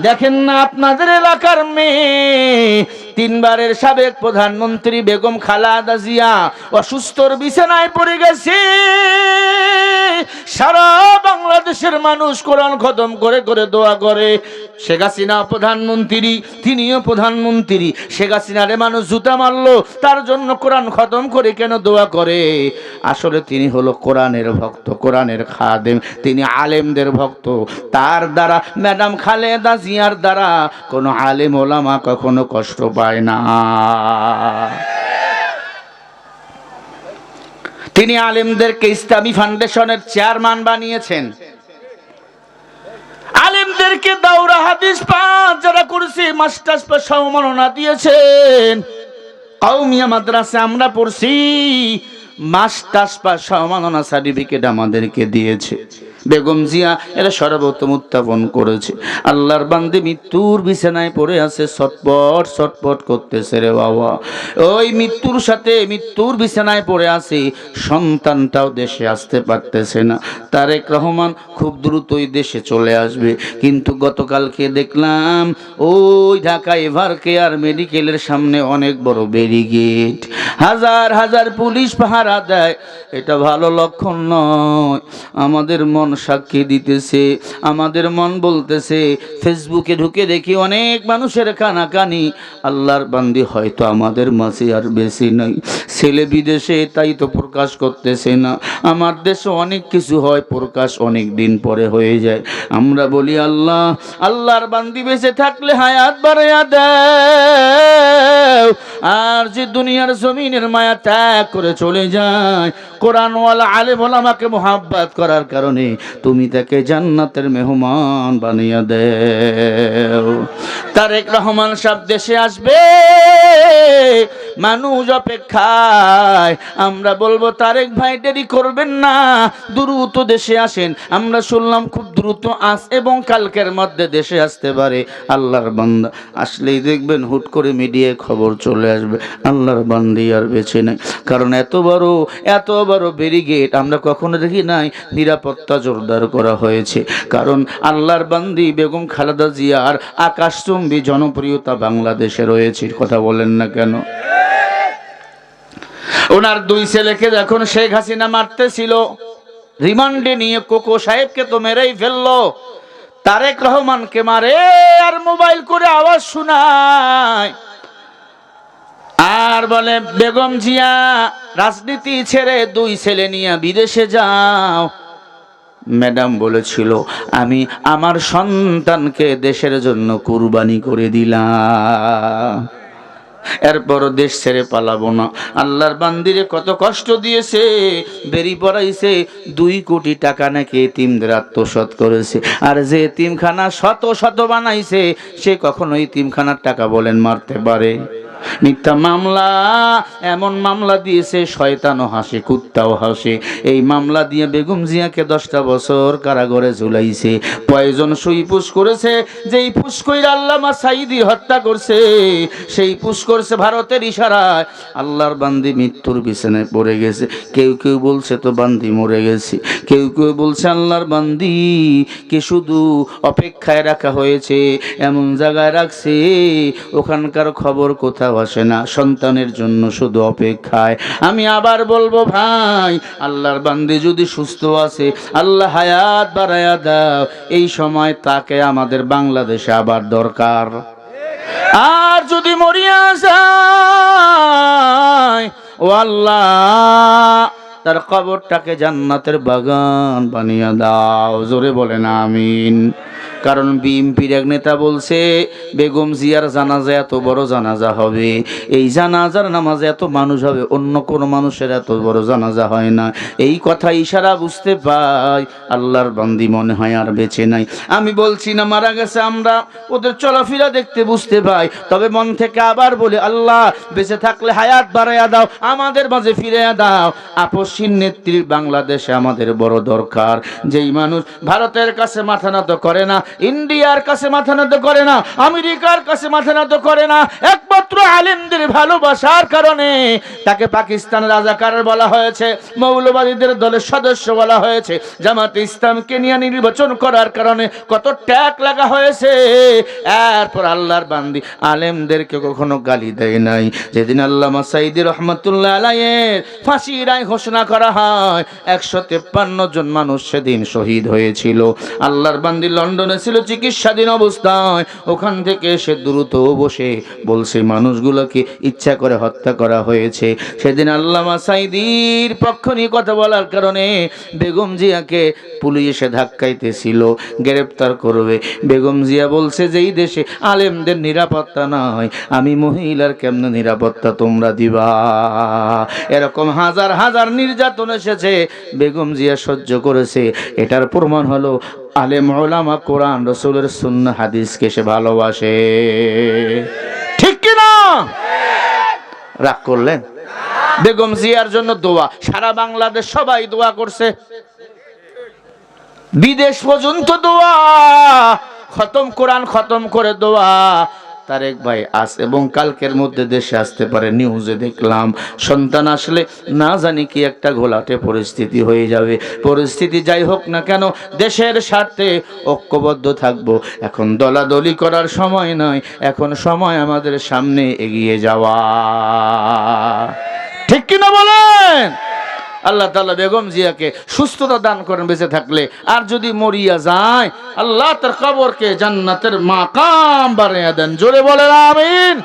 দেখেন না আপনাদের এলাকার মেয়ে, তিনবারের সাবেক প্রধানমন্ত্রী বেগম খালেদা জিয়া অসুস্থর বিছানায় পড়ে গেছে। সারা বাংলাদেশের মানুষ কোরআন খতম করে করে দোয়া করে। শেখ হাসিনা প্রধানমন্ত্রী, তিনিও প্রধানমন্ত্রী। শেখ হাসিনারে মানুষ জুতা মারলো, তার জন্য কোরআন খতম করে কেন দোয়া করে? আসলে তিনি হলো কোরআনের ভক্ত, কোরআনের খাদেম, তিনি আলেমদের ভক্ত। তার দ্বারা, ম্যাডাম খালেদা জিয়ার দ্বারা কোনো আলেম ওলামা কখনো কষ্ট পায় না। তিনি আলেমদেরকে ইসলামী ফাউন্ডেশনের চেয়ারম্যান বানিয়েছেন। আলেমদেরকে দাওরা হাদিস পাঠ যারা করেছে, মাস্টার্স পাস সম্মাননা দিয়েছেন। কওমিয়া মাদ্রাসা আমরা পড়ছি, মাস্টার্স পাস সম্মাননা সার্টিফিকেট আমাদেরকে দিয়েছে। বেগম জিয়া এরা সর্বোত্তম উত্থাপন করেছে। আল্লাহর বান্দে মৃত্যুর বিছানায় পড়ে আছে, ছটপট ছটপট করতেছে রে বাবা। ওই মৃত্যুর সাথে, মৃত্যুর বিছানায় পড়ে আছে, সন্তানটাও দেশে আসতে পারতেছে না। তারেক রহমান খুব দ্রুতই দেশে চলে আসবে, কিন্তু গতকালকে দেখলাম ওই ঢাকা এভার কেয়ার মেডিকেলের সামনে অনেক বড় ব্যারিকেড, হাজার হাজার পুলিশ পাহারা দেয়। এটা ভালো লক্ষণ নয়। আমাদের মন সাক্ষী দিতেছে, আমাদের মন বলতেছে, ফেসবুকে ঢুকে দেখি অনেক মানুষের কানাকানি। আল্লাহর বান্দি হয়তো আমাদের মাঝে আর বেশি নাই। ছেলে বিদেশে, তাই তো প্রকাশ করতেছে না। আমার দেশে অনেক কিছু হয়, প্রকাশ অনেক দিন পরে হয়ে যায়। আমরা বলি আল্লাহ, আল্লাহর বান্দি বেঁচে থাকলে হায়াত বাড়াইয়া দাও। আর যে দুনিয়ার জমিনের মায়া ত্যাগ করে চলে যায়, কোরআনওয়ালা আলেম ওলামাকে মোহাব্বত করার কারণে তুমি তাকে জান্নাতের মেহমান বানিয়ে দাও। তারেক রহমান সাহেব দেশে আসবে, মানুষ অপেক্ষায়। আমরা বলবো তারেক ভাই দেরি করবেন না, দ্রুত দেশে আসেন। আমরা শুনলাম খুব দ্রুত আজ এবং কালকের মধ্যে দেশে আসতে পারে। আল্লাহর বান্দা আসলেই দেখবেন হুট করে মিডিয়ায় খবর চলে আসবে, আল্লাহর বান্দি আর বেঁচে নাই। কারণ এত বড় ব্যারিকেড আমরা কখনো দেখি নাই। নিরাপত্তা জোরদার করা হয়েছে, কারণ আল্লাহর বান্দি বেগম খালেদা জিয়ার আকাশচুম্বী জনপ্রিয়তা বাংলাদেশে রয়েছে। কথা বলেন না কেন? ওনার দুই ছেলেকে যখন শেখ হাসিনা মারতেছিল, রিমান্ডে নিয়ে কোকো সাহেবকে তো মেরেই ফেললো, তারেক রহমানকে মারে আর মোবাইল করে আওয়াজ শোনায় আর বলে, বেগম জিয়া রাজনীতি ছেড়ে দুই ছেলে নিয়ে বিদেশে যাও। ম্যাডাম বলেছিল, আমি আমার সন্তানকে দেশের জন্য কুরবানি করে দিলাম, এরপর দেশ ছেড়ে পালাবো না। আল্লাহর বান্দিরে কত কষ্ট দিয়েছে, বেরি পড়াইছে, 2 কোটি টাকা নাকি এতিমদের আত্মসাৎ করেছে। আর যে এতিমখানা শত শত বানাইছে, সে কখনো এতিমখানার টাকা বলেন মারতে পারে? মিথ্যা মামলা, এমন মামলা দিয়েছে শয়তানও হাসে, কুত্তাও হাসে। এই মামলা দিয়ে বেগম জিয়াকে 10টা বছর কারাগারে ঝুলাইছে। পয়জন সুই পুশ করেছে, যেই পুশ কইরা আল্লামা সাঈদী হত্যা করছে, সেই পুশ করছে ভারতের ইশারায়। আল্লাহর বান্দি মৃত্যুর বিছানায় পড়ে গেছে। কেউ কেউ বলছে তো বান্দি মরে গেছে, কেউ কেউ বলছে আল্লাহর বান্দি কে শুধু অপেক্ষায় রাখা হয়েছে, এমন জায়গায় রাখছে ওখানকার খবর কোথাও আসে না, সন্তানের জন্য শুধু অপেক্ষায়। আমি আবার বলবো ভাই, আল্লাহর বান্দি যদি সুস্থ আছে, আল্লাহ হায়াত বাড়ায়া দাও। এই সময় তাকে আমাদের বাংলাদেশে আবার দরকার। আর যদি মরিয়া যায়, ও আল্লাহ তার কবরটাকে জান্নাতের বাগান বানিয়ে দাও। জোরে বলেন আমিন। কারণ বিএনপির এক নেতা বলছে, বেগম জিয়ার জানাজা এত বড় জানাজা হবে, এই জানাজার নামাজে এত মানুষ হবে, অন্য কোনো মানুষের এত বড় জানাজা হয় না। এই কথা ইশারা বুঝতে পাই, আল্লাহর বান্দি মনে হয় আর বেঁচে নাই। আমি বলছি না মারা গেছে, আমরা ওদের চলাফেরা দেখতে বুঝতে পাই। তবে মন থেকে আবার বলি, আল্লাহ বেঁচে থাকলে হায়াত বাড়াইয়া দাও, আমাদের মাঝে ফিরিয়ে দাও। আপসহীন নেত্রীর বাংলাদেশে আমাদের বড় দরকার। যেই মানুষ ভারতের কাছে মাথা নত করে না, ইন্ডিয়ার কাছে মাথা নত করে না, আমেরিকার কাছে মাথা নত করে না, একমাত্র আলেমদের ভালোবাসার কারণে তাকে পাকিস্তান রাজাকার বলা হয়েছে, মৌলবাদীদের দলের সদস্য বলা হয়েছে, জামাতে ইসলামকে নিয়ে নির্বাচন করার কারণে কত ট্যাগ লাগা হয়েছে। এরপর আল্লাহর বান্দি আলেমদেরকে কখনো গালি দেয় নাই। যেদিন আল্লামা সাঈদী রহমাতুল্লাহ আলাইহির ফাঁসির রায় ঘোষণা করা হয়, 153 জন মানুষ সেদিন শহীদ হয়েছিল। আল্লাহর বান্দি লন্ডনে ছিল চিকিৎসাধীন অবস্থায়, ওখান থেকে এসে দ্রুত বসে বলছে মানুষগুলোকে ইচ্ছা করে হত্যা করা হয়েছে। সেদিন আল্লামা সাঈদীর পক্ষ নিয়ে কথা বলার কারণে বেগম জিয়াকে পুলিশ এসে ধাক্কাইতেছিল, গ্রেপ্তার করবে। বেগম জিয়া বলছে যে এই দেশে আলেমদের নিরাপত্তা নাই, আমি মহিলার কেমনে নিরাপত্তা তোমরা দিবা? এরকম হাজার হাজার নির্যাতন এসেছে, বেগম জিয়া সহ্য করেছে। এটার প্রমাণ হলো আলেম ওলামা কোরআন রাসূলের সুন্নাহ হাদিসকে সে ভালোবাসে। ঠিক কি না? রাগ করলেন? বেগম জিয়ার জন্য দোয়া, সারা বাংলাদেশ সবাই দোয়া করছে, বিদেশ পর্যন্ত দোয়া, খতম কোরআন খতম করে দোয়া। তারেক ভাই আজ এবং কালকের মধ্যে দেশে আসতে পারে, নিউজে দেখলাম। সন্তান আসলে না জানি কি একটা ঘোলাটে পরিস্থিতি হয়ে যাবে। পরিস্থিতি যাই হোক না কেন, দেশের স্বার্থে ঐক্যবদ্ধ থাকবো। এখন দলাদলি করার সময় নয়, এখন সময় আমাদের সামনে এগিয়ে যাওয়া। ঠিক কিনা বলেন? আল্লাহ তাআলা বেগম জিয়াকে সুস্থতা দান করেন বেঁচে থাকলে। আর যদি মরিয়া যায়, আল্লাহ তার কবরকে জান্নাতের মাকাম বানিয়ে দেন। জোরে বলেন আমিন।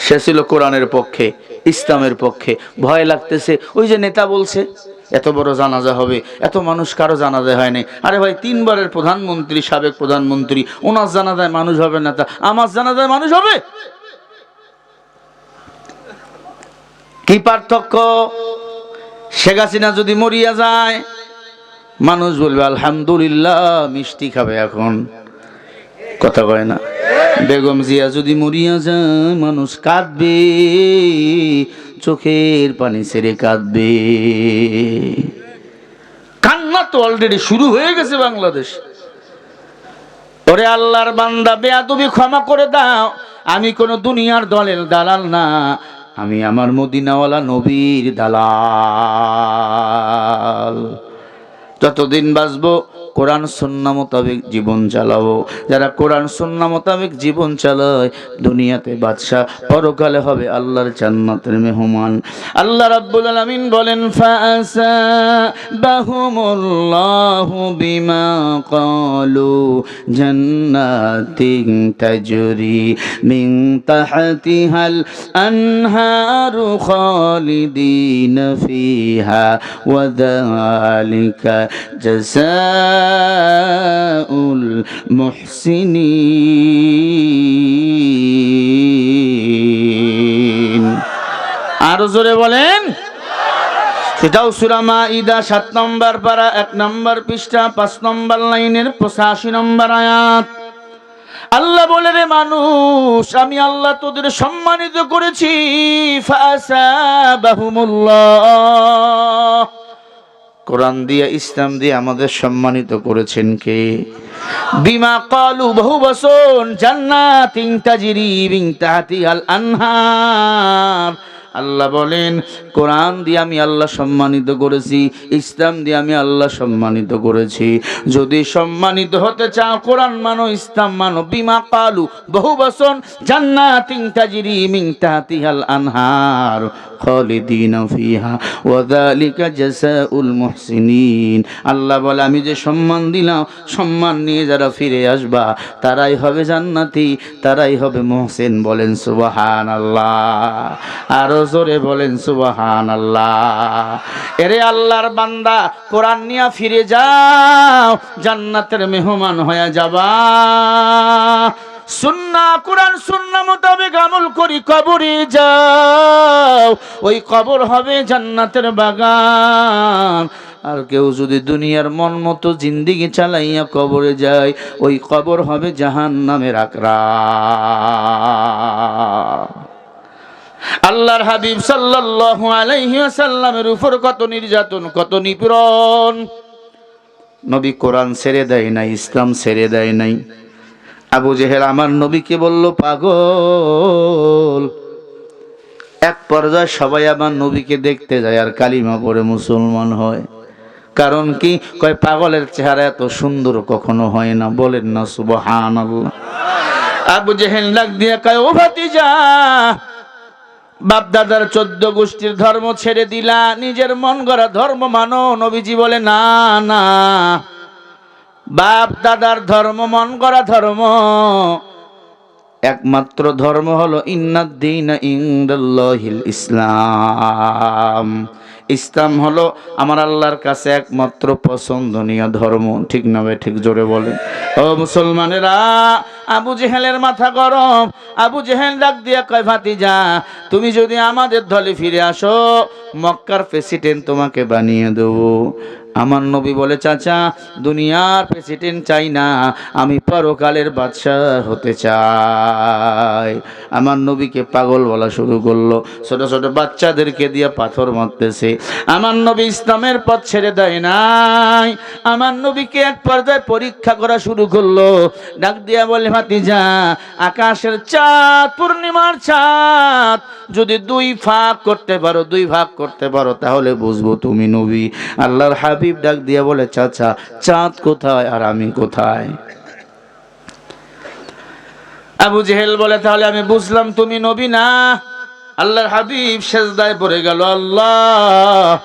সে ছিল কোরআনের পক্ষে, ইসলামের পক্ষে। ভয় লাগতেছে, ওই যে নেতা বলছে এত বড় জানাজা হবে, এত মানুষ কারো জানাজা হয় নাই। আরে ভাই, 3 বারের প্রধানমন্ত্রী, সাবেক প্রধানমন্ত্রী, ওনার জানাজায় মানুষ হবে না, তা আমার জানাজায় মানুষ হবে? কি পার্থক্য? শেখ হাসিনা যদি মরিয়া যায়, মানুষ বলবে আলহামদুলিল্লাহ, মিষ্টি খাবে এখন, কথা কয় না। বেগম জিয়া যদি মরিয়া যায়, মানুষ কাঁদবে, চোখের পানি ছেড়ে কাঁদবে। কান্না তো অলরেডি শুরু হয়ে গেছে বাংলাদেশ। ওরে আল্লাহর বান্দা, বেয়াদবি ক্ষমা করে দাও। আমি কোন দুনিয়ার দলের দালাল না, আমি আমার মদিনাওয়ালা নবীর দালাল। যতদিন বাঁচবো কোরআন সুন্নাহ মোতাবেক জীবন চালাবো। যারা কোরআন সুন্নাহ মোতাবেক জীবন চালায়, দুনিয়াতে বাদশা, পরকালে হবে আল্লাহর জান্নাতের মেহমান। আল্লাহ রাব্বুল আলামিন বলেন, ফাআসাবাহুমুল্লাহু বিমা ক্বালু জান্নাতিন তাজরি মিন তাহতিহাল আনহারু খালিদিনা ফিহা ওয়া যালিকা জাযাউল মুহসিনিন। আরো জোরে বলেন। সেটাও সূরা মাইদা 7 নম্বর পারা 1 নম্বর পৃষ্ঠা 5 নম্বর লাইনের 85 নম্বর আয়াত। আল্লাহ বলে, রে মানুষ, আমি আল্লাহ তোদের সম্মানিত করেছি। ফাআসাবাহুমুল্লাহ, কোরআন দিয়ে, ইসলাম দিয়ে আমাদের সম্মানিত করেছেন কে? বিমা ক্বালু, বহু বচন, জান্নাতিন তাজরি মিন তাহতিহাল আনহার। আল্লাহ বলেন, কোরআন দিয়ে আমি আল্লাহ সম্মানিত করেছি, ইসলাম দিয়ে আমি আল্লাহ সম্মানিত করেছি। যদি সম্মানিত হতে চাও, কোরআন মানো, ইসলাম মানো। বিমা ক্বালু, বহু বচন, জান্নাতিন তাজরি মিন তাহতিহাল আনহার খালিদিনা ফিহা ওয়া যালিকা জাযাউল মুহসিনিন। আল্লাহ বলে, আমি যে সম্মান দিলাম, সম্মান নিয়ে যারা ফিরে আসবা, তারাই হবে জান্নাতি, তারাই হবে মুহসিন। বলেন সুবহানাল্লাহ। আরো জোরে বলেন সুবহানাল্লাহ। এরে আল্লাহর বান্দা, কোরআন নিয়ে ফিরে যাও, জান্নাতের মেহমান হয়ে যাবা। সুন্নাহ, কোরআন সুন্নাহ মোতাবেক আমল করি, কবরে যাও, ওই কবর হবে জান্নাতের বাগান। আর কেউ যদি দুনিয়ার মন মতো জিন্দেগি চালাইয়া কবরে যায়, ওই কবর হবে জাহান্নামের আকরা। আল্লাহর হাবিব সাল্লাল্লাহু আলাইহি ওয়াসাল্লামের উপর কত নির্যাতন, কত নিপীড়ন। নবী কোরআন ছেড়ে দেয় নাই, ইসলাম ছেড়ে দেয় নাই। আবু জেহেল আমার নবীকে বলল পাগল। এক পর্যায়ে সবাই আমার নবীকে দেখতে যায় আর কালিমা পড়ে মুসলমান হয়। কারণ কি? কয় পাগলের চেহারা এত সুন্দর কখনো হয় না। বলেন না সুবহানাল্লাহ। আবু জেহেল ডাক দিয়ে কয়, ও ভাতিজা, বাপ দাদার 14 গোষ্ঠীর ধর্ম ছেড়ে দিলা, নিজের মন গড়া ধর্ম মানো? নবীজি বলে না না, বাপ দাদার ধর্ম মন গড়া ধর্ম, একমাত্র ধর্ম হলো ইন্নাদ-দীনা ইনদাল্লাহিল ইসলাম। ইসলাম হলো আমার আল্লাহর কাছে একমাত্র পছন্দনীয় ধর্ম। ঠিক না ভাই? ঠিক জোরে বলেন। ও মুসলমানেরা, আবু জেহেলের মাথা গরম। আবু জেহেল ডাক দিয়ে কয়, ভাতিজা, তুমি যদি আমাদের দলে ফিরে আসো, মক্কার প্রেসিডেন্ট তোমাকে বানিয়ে দেবো। আমার নবী বলে, চাচা, দুনিয়ার প্রেসিডেন্ট চাই না, আমি পরকালের বাদশাহ হতে চাই। আমার নবীকে পাগল বলা শুরু করলো। ছোট ছোট বাচ্চাদেরকে দিয়ে পাথর মারতেছে। আমার নবী ইসলামের পথ ছেড়ে দেয় নাই। আমার নবীকে এক পর্যায়ে পরীক্ষা করা শুরু করলো। ডাক দিয়া বলে, ভাতিজা, আকাশের চাঁদ, পূর্ণিমার চাঁদ যদি 2 ভাগ করতে পারো, 2 ভাগ করতে পারো, তাহলে বুঝবো তুমি নবী। আল্লাহর হাবিব ডাক দিয়া বলে, চাচা, চাঁদ কোথায় আর আমি কোথায়? আবু জেহেল বলে, তাহলে আমি বুঝলাম তুমি নবী না। আল্লাহর হাবিব সেজদায় পড়ে গেল, আল্লাহ,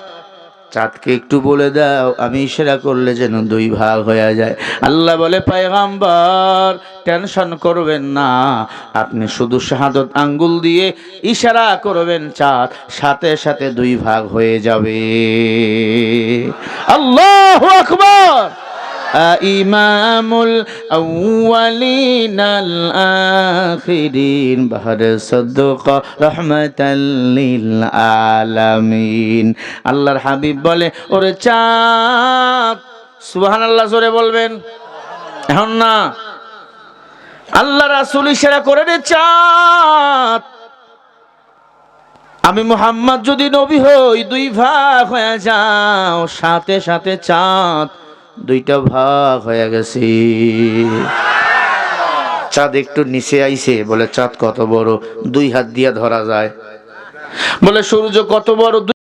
চাঁদকে একটু বলে দাও, আমি ইশারা করলে যেন 2 ভাগ হয়ে যায়। আল্লাহ বলে, পয়গম্বর, টেনশন করবেন না, আপনি শুধু শাহাদত আঙ্গুল দিয়ে ইশারা করবেন, চাঁদ সাথে সাথে 2 ভাগ হয়ে যাবে। আল্লাহু আকবার। ইমামুল আউয়ালিনাল আখিরিন বাহর সাদকা রাহমাতাল লিল আলামিন। আল্লাহর হাবিব বলে, ওরে চাঁদ, সুবহানাল্লাহ জোরে বলবেন। এখন না, আল্লাহ রাসূল ইশারা করে, রে চাঁদ, আমি মুহাম্মদ যদি নবী হই, 2 ভাগ হয়ে যাও। সাথে সাথে চাঁদ 2টা ভাগ হয়ে গেছে। চাঁদ একটু নিচে আইছে। বলে, চাঁদ কত বড়? 2 হাত দিয়া ধরা যায়। বলে, সূর্য কত বড়?